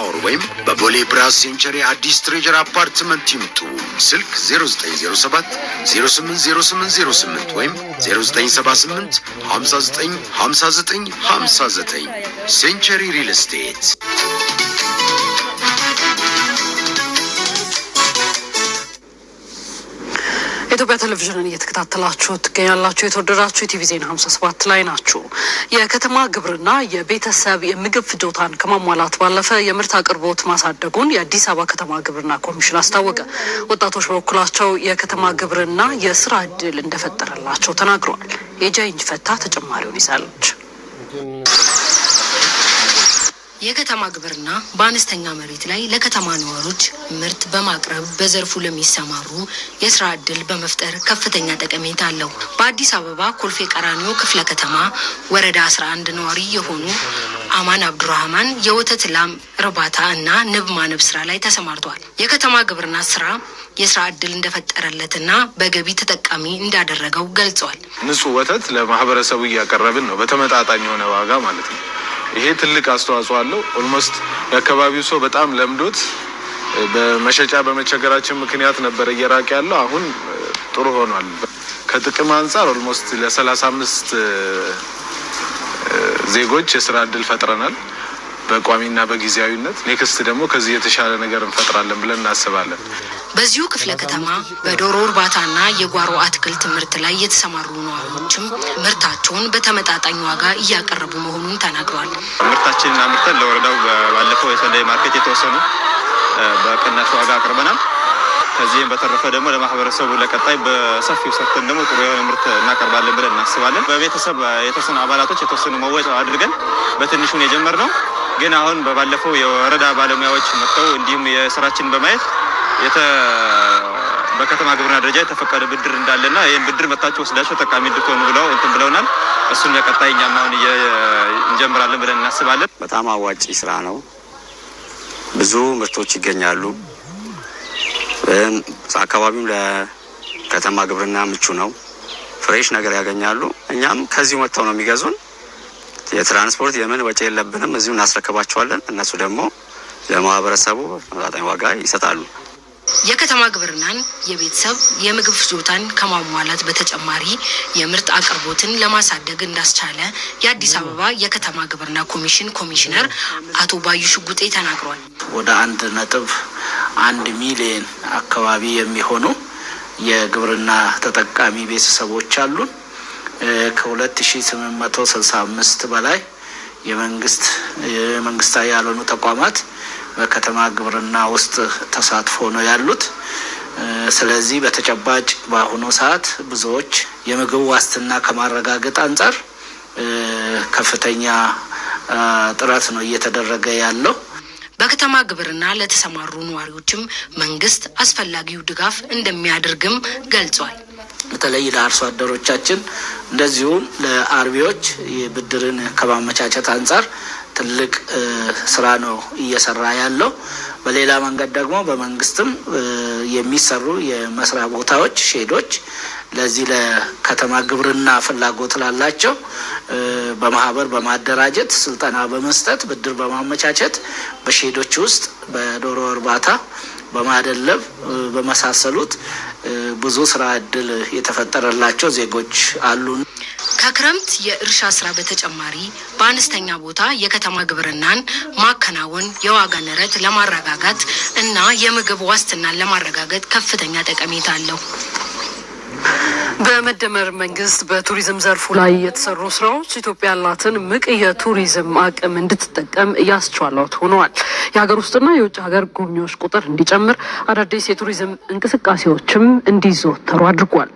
ታወር ወይም በቦሌ ብራስ ሴንቸሪ አዲስ ትሬጀር አፓርትመንት ይምጡ። ስልክ 0907 080808 ወይም 0978 595959 ሴንቸሪ ሪል ስቴት። ኢትዮጵያ ቴሌቪዥንን እየተከታተላችሁ ትገኛላችሁ። የተወደዳችሁ የቲቪ ዜና 57 ላይ ናችሁ። የከተማ ግብርና የቤተሰብ የምግብ ፍጆታን ከማሟላት ባለፈ የምርት አቅርቦት ማሳደጉን የአዲስ አበባ ከተማ ግብርና ኮሚሽን አስታወቀ። ወጣቶች በበኩላቸው የከተማ ግብርና የስራ እድል እንደፈጠረላቸው ተናግረዋል። የጃይንጅ ፈታ ተጨማሪውን ይዛለች። የከተማ ግብርና በአነስተኛ መሬት ላይ ለከተማ ነዋሪዎች ምርት በማቅረብ በዘርፉ ለሚሰማሩ የስራ እድል በመፍጠር ከፍተኛ ጠቀሜታ አለው። በአዲስ አበባ ኮልፌ ቀራኒዮ ክፍለ ከተማ ወረዳ 11 ነዋሪ የሆኑ አማን አብዱራህማን የወተት ላም እርባታ እና ንብ ማነብ ስራ ላይ ተሰማርቷል። የከተማ ግብርና ስራ የስራ እድል እንደፈጠረለትና በገቢ ተጠቃሚ እንዳደረገው ገልጿል። ንጹህ ወተት ለማህበረሰቡ እያቀረብን ነው፣ በተመጣጣኝ የሆነ ዋጋ ማለት ነው። ይሄ ትልቅ አስተዋጽኦ አለው። ኦልሞስት የአካባቢው ሰው በጣም ለምዶት በመሸጫ በመቸገራችን ምክንያት ነበር እየራቀ ያለው። አሁን ጥሩ ሆኗል። ከጥቅም አንጻር ኦልሞስት ለ35 ዜጎች የስራ እድል ፈጥረናል በቋሚና በጊዜያዊነት። ኔክስት ደግሞ ከዚህ የተሻለ ነገር እንፈጥራለን ብለን እናስባለን። በዚሁ ክፍለ ከተማ በዶሮ እርባታና የጓሮ አትክልት ምርት ላይ የተሰማሩ ነዋሪዎችም ምርታቸውን በተመጣጣኝ ዋጋ እያቀረቡ መሆኑን ተናግረዋል። ምርታችንን አምርተን ለወረዳው ባለፈው የሰንደይ ማርኬት የተወሰኑ በቅናሽ ዋጋ አቅርበናል። ከዚህም በተረፈ ደግሞ ለማህበረሰቡ ለቀጣይ በሰፊው ሰርተን ደግሞ ጥሩ የሆነ ምርት እናቀርባለን ብለን እናስባለን። በቤተሰብ የተወሰኑ አባላቶች የተወሰኑ መወጫ አድርገን በትንሹን የጀመርነው ግን አሁን በባለፈው የወረዳ ባለሙያዎች መጥተው እንዲሁም የስራችን በማየት በከተማ ግብርና ደረጃ የተፈቀደ ብድር እንዳለና ይህን ብድር መታችሁ ወስዳችሁ ተጠቃሚ እንድትሆኑ ብለውናል። እሱን ለቀጣይ እኛም አሁን እንጀምራለን ብለን እናስባለን። በጣም አዋጪ ስራ ነው። ብዙ ምርቶች ይገኛሉ። አካባቢው ለከተማ ግብርና ምቹ ነው። ፍሬሽ ነገር ያገኛሉ። እኛም ከዚሁ መጥተው ነው የሚገዙን። የትራንስፖርት የምን ወጪ የለብንም። እዚሁ እናስረክባቸዋለን። እነሱ ደግሞ ለማህበረሰቡ ተመጣጣኝ ዋጋ ይሰጣሉ። የከተማ ግብርናን የቤተሰብ የምግብ ፍጆታን ከማሟላት በተጨማሪ የምርት አቅርቦትን ለማሳደግ እንዳስቻለ የአዲስ አበባ የከተማ ግብርና ኮሚሽን ኮሚሽነር አቶ ባዩ ሽጉጤ ተናግሯል። ወደ 1.1 ሚሊዮን አካባቢ የሚሆኑ የግብርና ተጠቃሚ ቤተሰቦች አሉን። ከ2865 በላይ የመንግስታዊ ያልሆኑ ተቋማት በከተማ ግብርና ውስጥ ተሳትፎ ነው ያሉት። ስለዚህ በተጨባጭ በአሁኑ ሰዓት ብዙዎች የምግብ ዋስትና ከማረጋገጥ አንጻር ከፍተኛ ጥረት ነው እየተደረገ ያለው። በከተማ ግብርና ለተሰማሩ ነዋሪዎችም መንግስት አስፈላጊው ድጋፍ እንደሚያደርግም ገልጿል። በተለይ ለአርሶ አደሮቻችን እንደዚሁም ለአርቢዎች ብድርን ከማመቻቸት አንጻር ትልቅ ስራ ነው እየሰራ ያለው። በሌላ መንገድ ደግሞ በመንግስትም የሚሰሩ የመስሪያ ቦታዎች ሼዶች ለዚህ ለከተማ ግብርና ፍላጎት ላላቸው በማህበር በማደራጀት ስልጠና በመስጠት ብድር በማመቻቸት በሼዶች ውስጥ በዶሮ እርባታ በማደለብ በመሳሰሉት ብዙ ስራ እድል የተፈጠረላቸው ዜጎች አሉ። ከክረምት የእርሻ ስራ በተጨማሪ በአነስተኛ ቦታ የከተማ ግብርናን ማከናወን የዋጋ ንረት ለማረጋጋት እና የምግብ ዋስትናን ለማረጋገጥ ከፍተኛ ጠቀሜታ አለው። በመደመር መንግስት በቱሪዝም ዘርፉ ላይ የተሰሩ ስራዎች ኢትዮጵያ ያላትን ምቅ የቱሪዝም አቅም እንድትጠቀም እያስቻሏት ሆነዋል። የሀገር ውስጥና የውጭ ሀገር ጎብኚዎች ቁጥር እንዲጨምር፣ አዳዲስ የቱሪዝም እንቅስቃሴዎችም እንዲዘወተሩ አድርጓል።